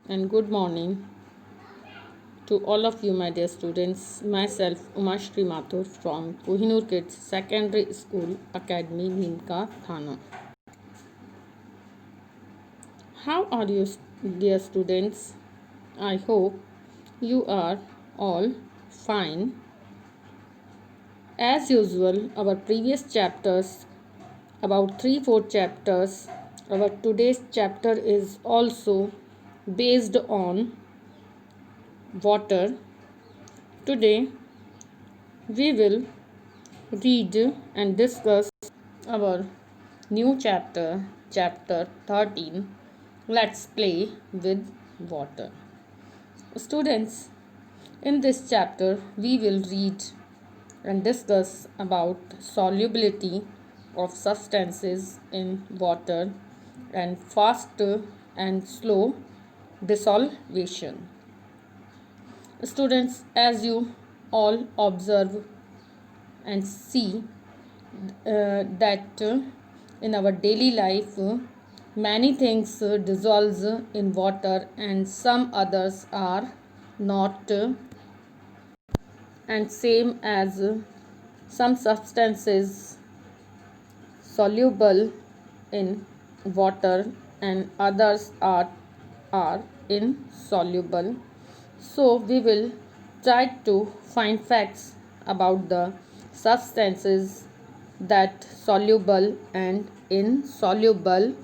and good morning to all of you, my dear students. Myself, Umashri Mathur from Kohinoor Kids Secondary School Academy, Nimka Thana. How are you, dear students? I hope you are all fine. As usual, our previous chapters, about 3-4 chapters, our today's chapter is also based on water. Today, we will read and discuss our new chapter, chapter 13. Let's play with water. Students, in this chapter, we will read and discuss about solubility of substances in water and fast and slow dissolution. Students, as you all observe and see that in our daily life many things dissolves in water and some others are not, and same as some substances soluble in water and others are insoluble. So we will try to find facts about the substances that soluble and insoluble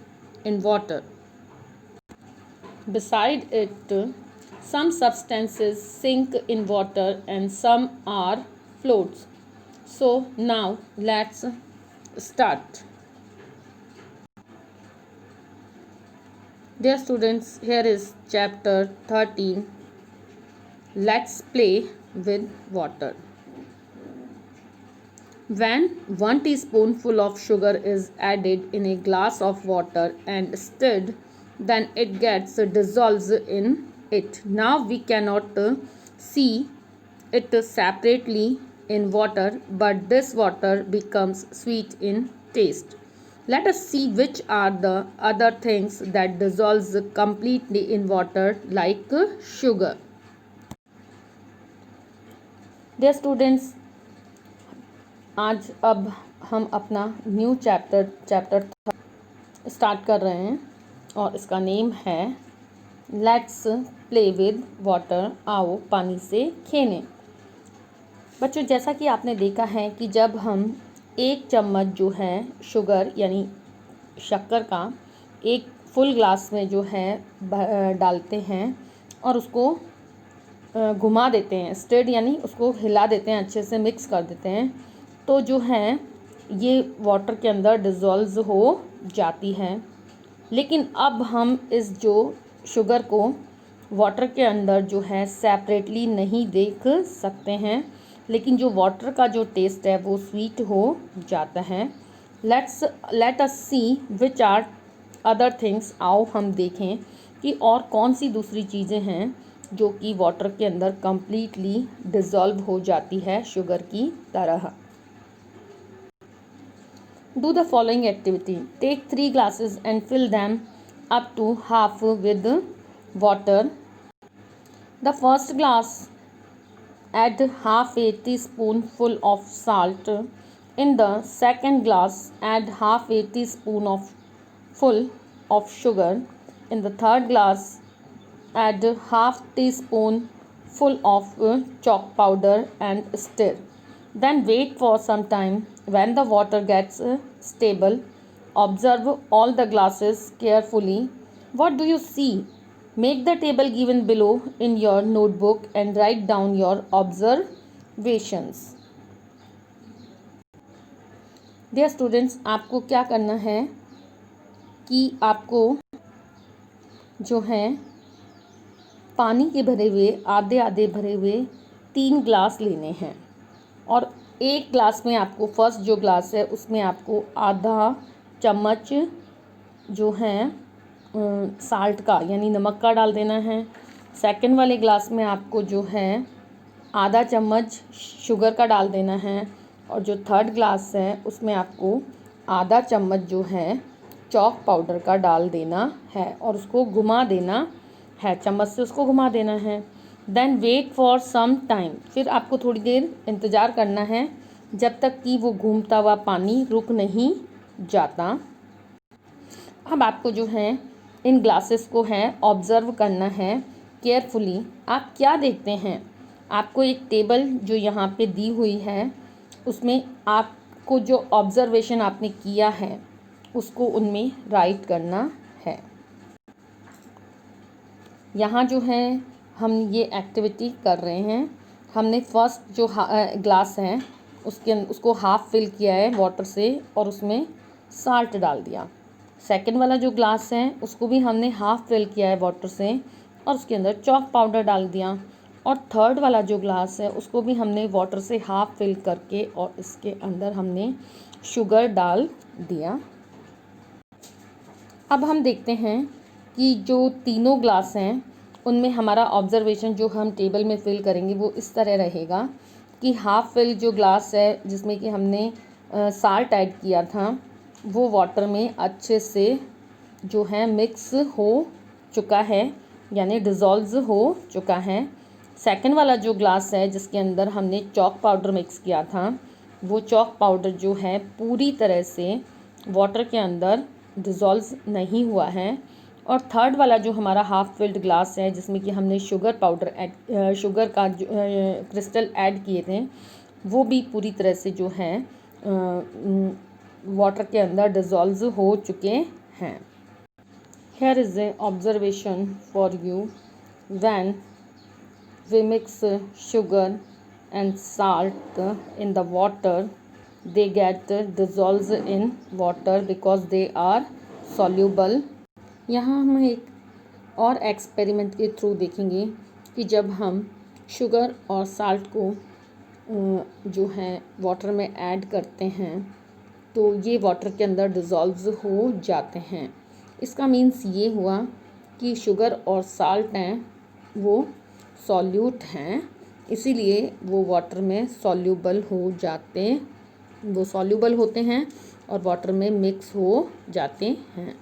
in water. Beside it, some substances sink in water and some are floats. So now let's start. Dear students, here is chapter 13. Let's play with water. When 1 teaspoonful of sugar is added in a glass of water and stirred, then it gets dissolved in it. Now we cannot see it separately in water, but this water becomes sweet in taste. Let us see which are the other things that dissolves completely in water like sugar. Dear students, आज अब हम अपना new chapter start कर रहे हैं और इसका name है लेट्स प्ले विद वाटर, आओ पानी से खेलें। बच्चों, जैसा कि आपने देखा है कि जब हम एक चम्मच जो है शुगर यानी शक्कर का एक फुल ग्लास में जो है डालते हैं और उसको घुमा देते हैं, स्टिर्ड यानी उसको हिला देते हैं, अच्छे से मिक्स कर देते हैं, तो जो है ये वाटर के अंदर डिज़ोल्व हो जाती है। लेकिन अब हम इस जो शुगर को वाटर के अंदर जो है सेपरेटली नहीं देख सकते हैं, लेकिन जो वाटर का जो टेस्ट है वो स्वीट हो जाता है। Let us see which are other things. आओ हम देखें कि और कौन सी दूसरी चीज़ें हैं जो कि वाटर के अंदर कम्प्लीटली डिज़ोल्व हो जाती है शुगर की तरह। Do the following activity. Take 3 glasses and fill them up to half with water. The first glass, add half a teaspoonful of salt. In the second glass, add half a teaspoon full of sugar. In the third glass, add half teaspoon full of chalk powder and stir. Then wait for some time. When the water gets stable, observe all the glasses carefully. What do you see? Make the table given below in your notebook and write down your observations. Dear students, आपको क्या करना है कि आपको जो है पानी के भरे हुए आधे आधे भरे हुए 3 ग्लास लेने हैं और एक ग्लास में आपको फर्स्ट जो ग्लास है उसमें आपको आधा चम्मच जो है साल्ट का यानी नमक का डाल देना है। सेकंड वाले ग्लास में आपको जो है आधा चम्मच शुगर का डाल देना है और जो थर्ड ग्लास है उसमें आपको आधा चम्मच जो है चॉक पाउडर का डाल देना है और उसको घुमा देना है, चम्मच से उसको घुमा देना है। Then wait for some time, फिर आपको थोड़ी देर इंतज़ार करना है जब तक कि वो घूमता हुआ पानी रुक नहीं जाता। अब आपको जो है इन ग्लासेस को है ऑब्ज़र्व करना है केयरफुली। आप क्या देखते हैं? आपको एक टेबल जो यहाँ पे दी हुई है उसमें आपको जो ऑब्ज़र्वेशन आपने किया है उसको उनमें राइट करना है। यहाँ जो है हम ये एक्टिविटी कर रहे हैं। हमने फर्स्ट जो ग्लास है उसको हाफ़ फिल किया है वाटर से और उसमें साल्ट डाल दिया। सेकंड वाला जो ग्लास है उसको भी हमने हाफ़ फिल किया है वाटर से और उसके अंदर चॉक पाउडर डाल दिया। और थर्ड वाला जो ग्लास है उसको भी हमने वाटर से हाफ़ फिल करके और इसके अंदर हमने शुगर डाल दिया। अब हम देखते हैं कि जो तीनों ग्लास हैं उनमें हमारा ऑब्ज़र्वेशन जो हम टेबल में फ़िल करेंगे वो इस तरह रहेगा कि हाफ़ फिल जो ग्लास है जिसमें कि हमने साल्ट ऐड किया था वो वाटर में अच्छे से जो है मिक्स हो चुका है, यानी डिज़ोल्व हो चुका है। सेकंड वाला जो ग्लास है जिसके अंदर हमने चॉक पाउडर मिक्स किया था वो चॉक पाउडर जो है पूरी तरह से वाटर के अंदर डिज़ोल्व नहीं हुआ है। और थर्ड वाला जो हमारा हाफ़ फिल्ड ग्लास है जिसमें कि हमने शुगर का क्रिस्टल ऐड किए थे वो भी पूरी तरह से जो है वाटर के अंदर डिज़ोल्व हो चुके हैं। Here is a observation for you. When we mix sugar and salt in the water, they get dissolved in water because they are soluble. यहाँ हम एक और एक्सपेरिमेंट के थ्रू देखेंगे कि जब हम शुगर और साल्ट को जो है वाटर में ऐड करते हैं तो ये वाटर के अंदर डिज़ोल्व हो जाते हैं। इसका मीन्स ये हुआ कि शुगर और साल्ट हैं वो सॉल्यूट हैं, इसीलिए वो वाटर में सॉल्यूबल होते हैं और वाटर में मिक्स हो जाते हैं।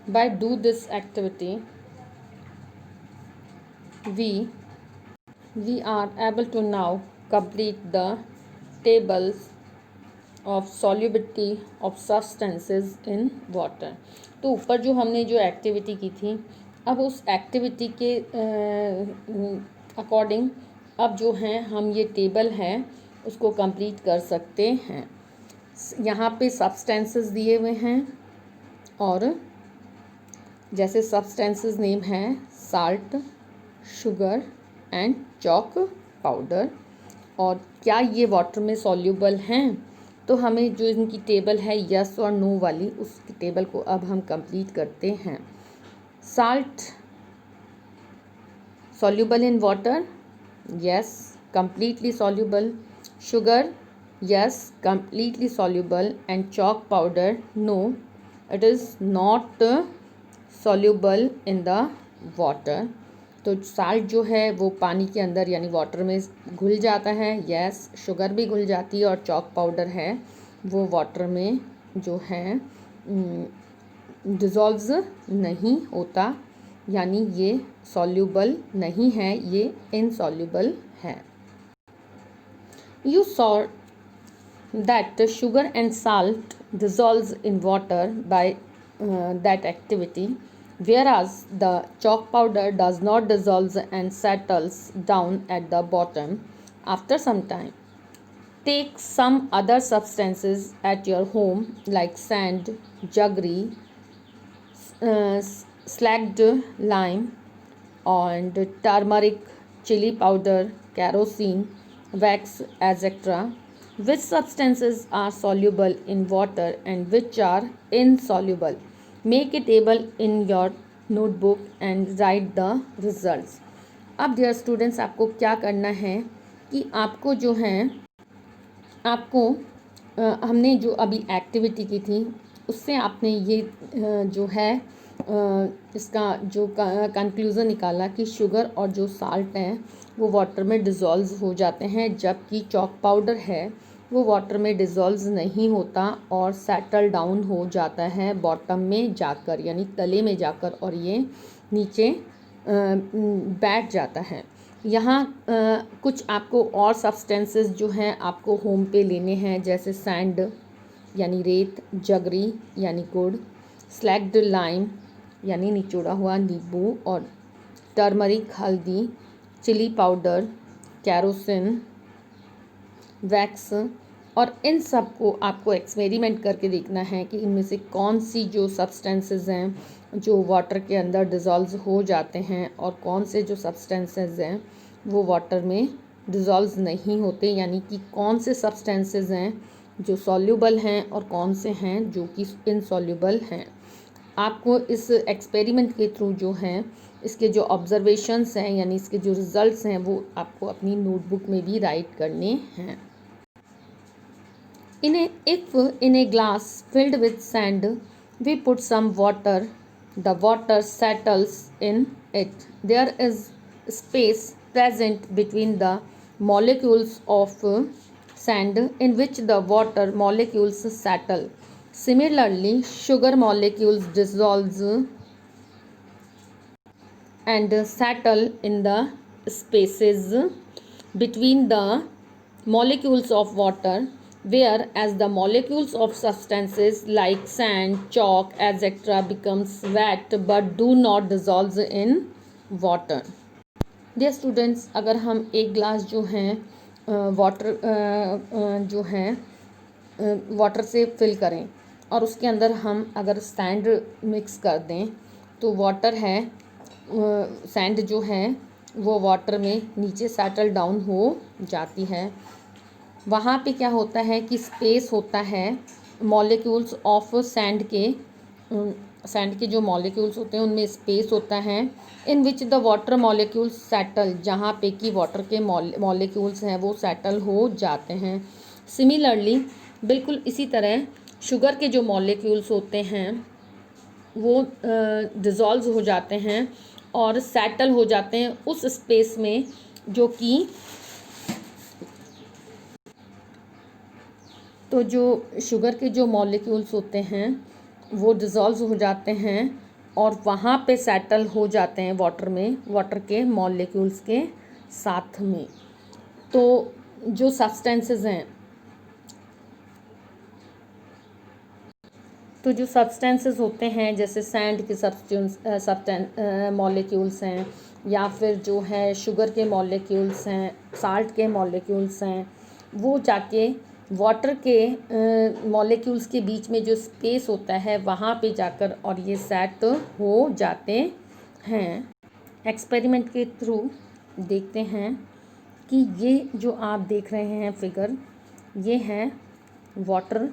By do this activity we are able to now complete the tables of solubility of substances in water। तो ऊपर जो हमने जो एक्टिविटी की थी अब उस एक्टिविटी के अकॉर्डिंग अब जो है हम ये टेबल है उसको कंप्लीट कर सकते हैं। यहाँ पे सब्सटेंसेस दिए हुए हैं और जैसे सब्सटेंसेस नेम है salt, sugar and chalk powder. और क्या ये वाटर में सॉल्यूबल हैं? तो हमें जो इनकी टेबल है यस और नो वाली उस टेबल को अब हम कंप्लीट करते हैं। Salt soluble in water, yes completely soluble. Sugar, yes completely soluble. And chalk powder, no it is not soluble in the water। तो साल्ट जो है वो पानी के अंदर यानी वाटर में घुल जाता है, यस शुगर भी घुल जाती है और चॉक पाउडर है वो वाटर में जो है डिज़ोल्व नहीं होता, यानी ये सॉल्यूबल नहीं है, ये इनसॉल्यूबल है। You saw that sugar and salt dissolves in water by that activity, whereas the chalk powder does not dissolve and settles down at the bottom after some time. Take some other substances at your home like sand, jaggery, slacked lime and turmeric, chili powder, kerosene, wax, etc. Which substances are soluble in water and which are insoluble? Make a table in your notebook and write the results. अब dear students आपको क्या करना है कि आपको जो है आपको हमने जो अभी एक्टिविटी की थी उससे आपने ये जो है इसका जो कंक्लूज़न निकाला कि शुगर और जो साल्ट हैं वो वाटर में डिज़ोल्व हो जाते हैं, जबकि चॉक पाउडर है वो वाटर में डिज़ोल्व नहीं होता और सेटल डाउन हो जाता है बॉटम में जाकर, यानी तले में जाकर, और ये नीचे बैठ जाता है। यहाँ कुछ आपको और सब्सटेंसेस जो हैं आपको होम पे लेने हैं, जैसे सैंड यानी रेत, जगरी यानी गुड़, स्लैग्ड लाइम यानी निचोड़ा हुआ नींबू, और टर्मरिक हल्दी, चिली पाउडर, कैरोसिन, वैक्स। और इन सब को आपको एक्सपेरिमेंट करके देखना है कि इनमें से कौन सी जो सब्सटेंसेस हैं जो वाटर के अंदर डिज़ोल्व हो जाते हैं और कौन से जो सब्सटेंसेस हैं वो वाटर में डिज़ोल्व नहीं होते, यानी कि कौन से सब्सटेंसेस हैं जो सॉल्युबल हैं और कौन से हैं जो कि इनसॉल्युबल हैं। आपको इस एक्सपेरिमेंट के थ्रू जो हैं इसके जो ऑब्जर्वेशंस हैं यानी इसके जो रिज़ल्ट्स हैं वो आपको अपनी नोटबुक में भी राइट करने हैं। If in a glass filled with sand we put some water, the water settles in it. There is space present between the molecules of sand in which the water molecules settle. Similarly, sugar molecules dissolve and settle in the spaces between the molecules of water, whereas the molecules of substances like sand, chalk, etc. becomes wet but do not dissolve in water. Dear students, अगर हम एक glass जो है water से fill करें और उसके अंदर हम अगर सैंड मिक्स कर दें तो वाटर है सैंड जो है वो वाटर में नीचे सेटल डाउन हो जाती है। वहाँ पे क्या होता है कि स्पेस होता है मॉलिक्यूल्स ऑफ सैंड के जो मॉलिक्यूल्स होते हैं उनमें स्पेस होता है in which the water molecules settle, जहाँ पे कि वाटर के मॉलिक्यूल्स हैं वो सेटल हो जाते हैं। सिमिलरली, बिल्कुल इसी तरह शुगर के जो मॉलिक्यूल्स होते हैं वो डिज़ोल्व हो जाते हैं और सेटल हो जाते हैं उस स्पेस में जो कि तो जो शुगर के जो मॉलिक्यूल्स होते हैं वो डिज़ोल्व हो जाते हैं और वहाँ पे सेटल हो जाते हैं वाटर के मॉलिक्यूल्स के साथ में। तो जो सब्सटेंसेस होते हैं जैसे सैंड के मॉलिक्यूल्स हैं या फिर जो है शुगर के मॉलिक्यूल्स हैं, साल्ट के मॉलिक्यूल्स हैं, वो जाके वाटर के मॉलिक्यूल्स के बीच में जो स्पेस होता है वहाँ पे जाकर और ये सेट हो जाते हैं। एक्सपेरिमेंट के थ्रू देखते हैं कि ये जो आप देख रहे हैं फिगर, ये है वाटर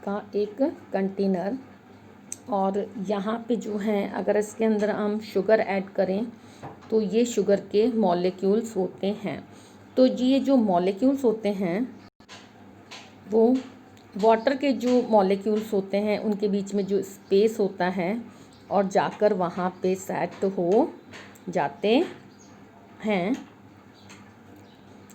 का एक कंटेनर और यहाँ पे जो है अगर इसके अंदर हम शुगर ऐड करें तो ये शुगर के मॉलिक्यूल्स होते हैं। तो ये जो मॉलिक्यूल्स होते हैं वो वाटर के जो मॉलिक्यूल्स होते हैं उनके बीच में जो स्पेस होता है और जाकर वहाँ पे सेट हो जाते हैं।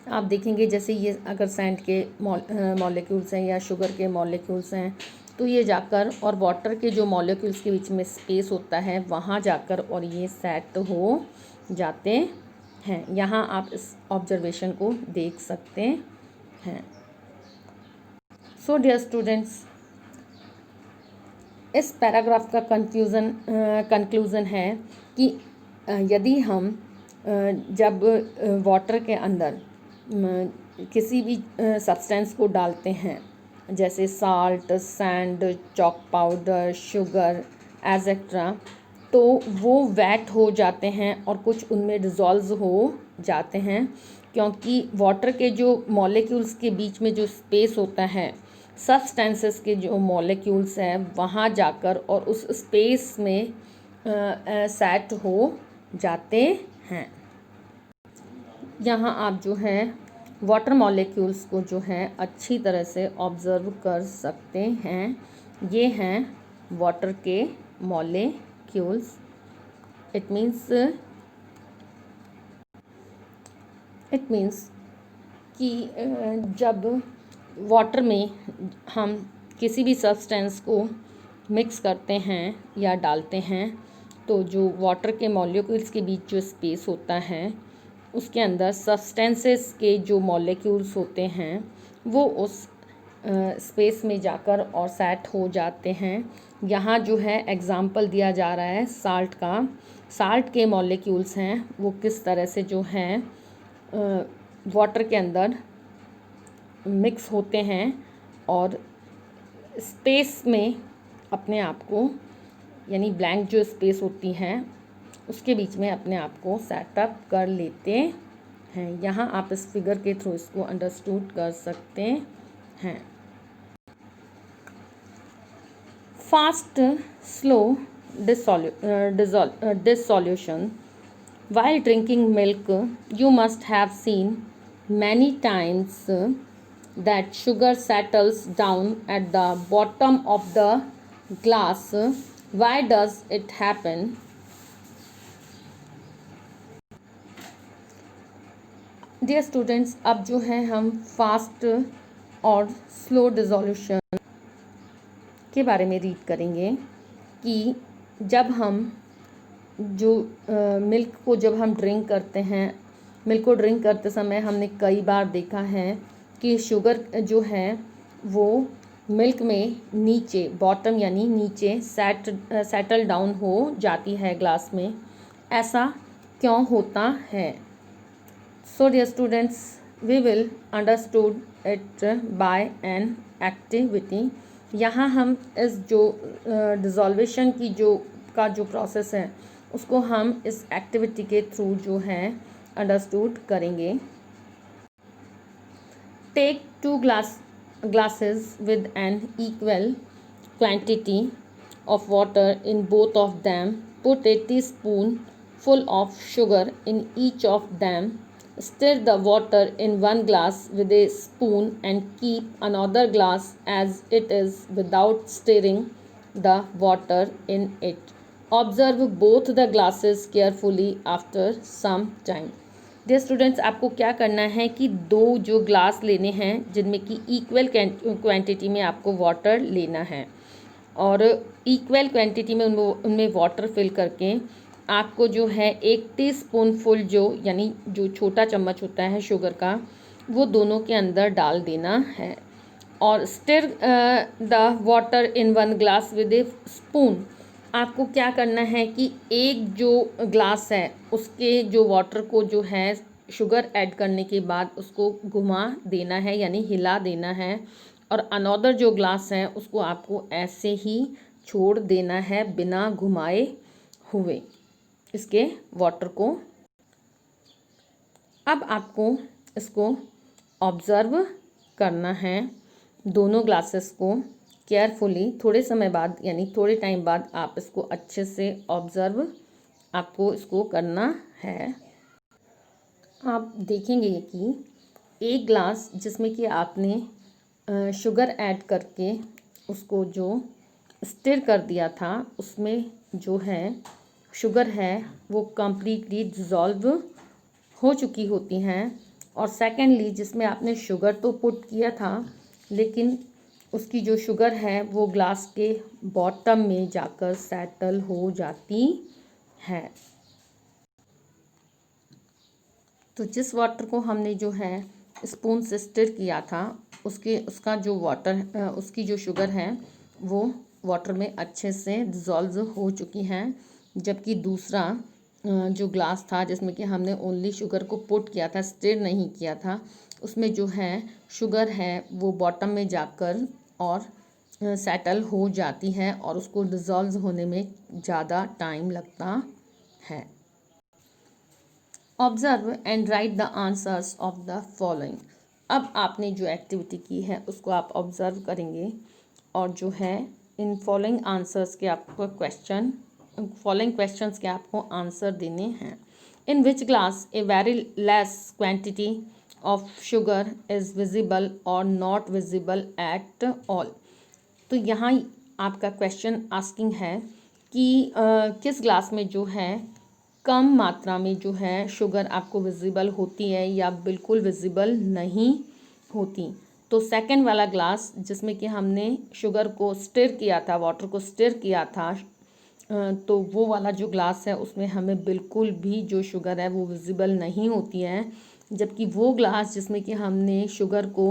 आप देखेंगे जैसे ये अगर सैंड के मॉलिक्यूल्स हैं या शुगर के मॉलिक्यूल्स हैं तो ये जाकर और वाटर के जो मॉलिक्यूल्स के बीच में स्पेस होता है वहाँ जाकर और ये सेट हो जाते हैं। यहाँ आप इस ऑब्जर्वेशन को देख सकते हैं। सो डियर स्टूडेंट्स, इस पैराग्राफ का कंक्लूज़न है कि यदि हम जब वाटर के अंदर किसी भी सब्सटेंस को डालते हैं जैसे salt, sand, chalk powder, sugar etcetera, तो वो वेट हो जाते हैं और कुछ उनमें डिज़ोल्व हो जाते हैं क्योंकि वाटर के जो मॉलिक्यूल्स के बीच में जो स्पेस होता है सब्सटेंसेस के जो मॉलिक्यूल्स हैं वहाँ जाकर और उस स्पेस में सेट हो जाते हैं। यहाँ आप जो है वाटर मॉलिक्यूल्स को जो है अच्छी तरह से ऑब्ज़र्व कर सकते हैं। ये हैं वाटर के मॉलिक्यूल्स। इट मीन्स कि जब वाटर में हम किसी भी सब्सटेंस को मिक्स करते हैं या डालते हैं तो जो वाटर के मॉलिक्यूल्स के बीच जो स्पेस होता है उसके अंदर सब्सटेंसेस के जो मॉलिक्यूल्स होते हैं वो उस स्पेस में जाकर और सेट हो जाते हैं। यहाँ जो है एग्ज़ाम्पल दिया जा रहा है साल्ट का। साल्ट के मॉलिक्यूल्स हैं वो किस तरह से जो हैं वाटर के अंदर मिक्स होते हैं और स्पेस में अपने आप को, यानी ब्लैंक जो स्पेस होती है उसके बीच में अपने आप को सेटअप कर लेते हैं। यहाँ आप इस फिगर के थ्रू इसको अंडरस्टूड कर सकते हैं। Fast slow dissolution. While drinking milk, you must have seen many times that sugar settles down at the bottom of the glass. Why does it happen? Dear students, अब जो है हम fast और slow dissolution के बारे में read करेंगे कि जब हम जो मिल्क को जब हम ड्रिंक करते हैं, मिल्क को ड्रिंक करते समय हमने कई बार देखा है कि शुगर जो है वो मिल्क में नीचे बॉटम यानी नीचे सेटल डाउन हो जाती है ग्लास में। ऐसा क्यों होता है? So dear students, we will understood it by an activity. यहाँ हम इस जो डिसॉल्वेशन की जो प्रोसेस है उसको हम इस एक्टिविटी के थ्रू जो है अंडरस्टूड करेंगे। Take 2 glasses with an equal quantity of water in both of them. Put a teaspoon full of sugar in each of them. Stir the water in one glass with a spoon and keep another glass as it is without stirring the water in it. Observe both the glasses carefully after some time. Dear students, आपको क्या करना है कि 2 जो glass लेने हैं जिनमें कि इक्वल क्वांटिटी में आपको वाटर लेना है और इक्वल क्वांटिटी में उनमें वाटर फिल करके आपको जो है 1 टीस्पून फुल जो यानी जो छोटा चम्मच होता है शुगर का वो दोनों के अंदर डाल देना है और stir the water in 1 glass with A spoon. आपको क्या करना है कि एक जो ग्लास है उसके जो वाटर को जो है शुगर ऐड करने के बाद उसको घुमा देना है यानी हिला देना है और अनदर जो ग्लास है उसको आपको ऐसे ही छोड़ देना है बिना घुमाए हुए इसके वाटर को। अब आपको इसको ऑब्ज़र्व करना है दोनों ग्लासेस को केयरफुली। थोड़े समय बाद यानी थोड़े टाइम बाद आप इसको अच्छे से ऑब्ज़र्व आपको इसको करना है। आप देखेंगे कि एक ग्लास जिसमें कि आपने शुगर ऐड करके उसको जो स्टिर कर दिया था उसमें जो है शुगर है वो कम्प्लीटली डिज़ोल्व हो चुकी होती हैं और सेकेंडली जिसमें आपने शुगर तो पुट किया था लेकिन उसकी जो शुगर है वो ग्लास के बॉटम में जाकर सेटल हो जाती है। तो जिस वाटर को हमने जो है स्पून से स्टिर किया था उसका जो वाटर उसकी जो शुगर है वो वाटर में अच्छे से डिज़ोल्व हो चुकी हैं, जबकि दूसरा जो ग्लास था जिसमें कि हमने ओनली शुगर को पुट किया था, स्टिर नहीं किया था, उसमें जो है शुगर है वो बॉटम में जाकर और सेटल हो जाती है और उसको डिज़ोल्व होने में ज़्यादा टाइम लगता है। Observe and right the answers of the following. अब आपने जो एक्टिविटी की है उसको आप ऑब्ज़र्व करेंगे और जो है इन फॉलोइंग आंसर्स के आपको फॉलोइंग क्वेश्चंस के आपको आंसर देने हैं। In which glass a very less quantity of sugar is visible और नॉट विजिबल एट ऑल। तो यहाँ आपका क्वेश्चन आस्किंग है कि किस ग्लास में जो है कम मात्रा में जो है शुगर आपको विजिबल होती है या बिल्कुल विजिबल नहीं होती। तो सेकंड वाला ग्लास जिसमें कि हमने शुगर को स्टिर किया था, वाटर को स्टिर किया था, तो वो वाला जो ग्लास है उसमें हमें बिल्कुल भी जो शुगर है वो विजिबल नहीं होती है। जबकि वो ग्लास जिसमें कि हमने शुगर को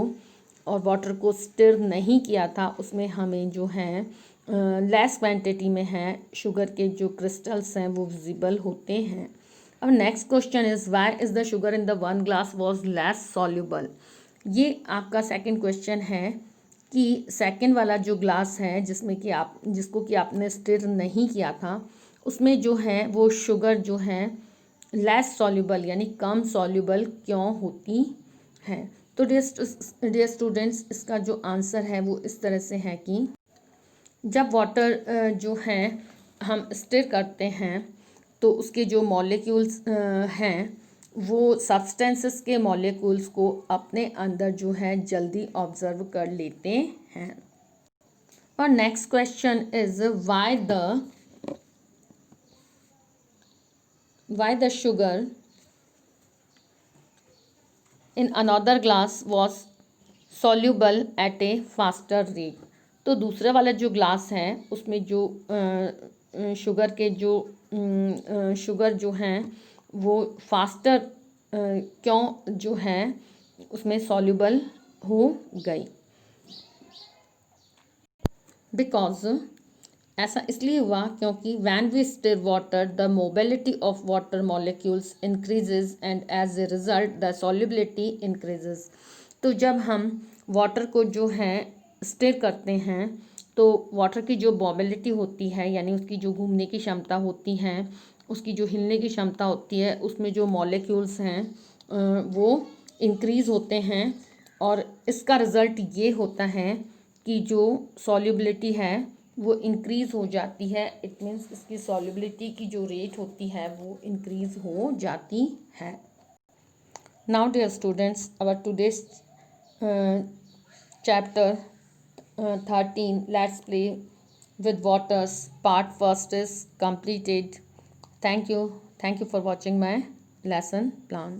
और वाटर को स्टिर नहीं किया था उसमें हमें जो है लेस क्वांटिटी में है शुगर के जो क्रिस्टल्स हैं वो विजिबल होते हैं। अब next question is why is the sugar in the one glass was less soluble. ये आपका सेकंड क्वेश्चन है कि सेकंड वाला जो ग्लास है जिसको कि आपने स्टिर नहीं किया था उसमें जो है वो शुगर जो है लेस सॉल्युबल यानी कम सॉल्युबल क्यों होती है। तो डियर स्टूडेंट्स, इसका जो आंसर है वो इस तरह से है कि जब वाटर जो है हम स्टिर करते हैं तो उसके जो मॉलिक्यूल्स हैं वो सब्सटेंसेस के मॉलिक्यूल्स को अपने अंदर जो है जल्दी ऑब्जर्व कर लेते हैं। और next question is why the sugar in another glass was soluble at a faster rate. तो दूसरे वाला जो ग्लास है उसमें जो शुगर जो हैं वो फास्टर क्यों जो है उसमें सॉल्यूबल हो गई। बिकॉज ऐसा इसलिए हुआ क्योंकि when we stir water the mobility of water molecules increases and as a result the solubility increases. तो जब हम वाटर को जो है स्टिर करते हैं तो वाटर की जो मोबिलिटी होती है यानी उसकी जो घूमने की क्षमता होती है, उसकी जो हिलने की क्षमता होती है, उसमें जो मॉलिक्यूल्स हैं वो इंक्रीज़ होते हैं और इसका रिज़ल्ट ये होता है कि जो सॉल्युबिलिटी है वो इंक्रीज़ हो जाती है। इट मीन्स इसकी सॉल्युबिलिटी की जो रेट होती है वो इंक्रीज़ हो जाती है। Now dear students, our today's chapter 13 let's play with waters part first is completed. Thank you for watching my lesson plan.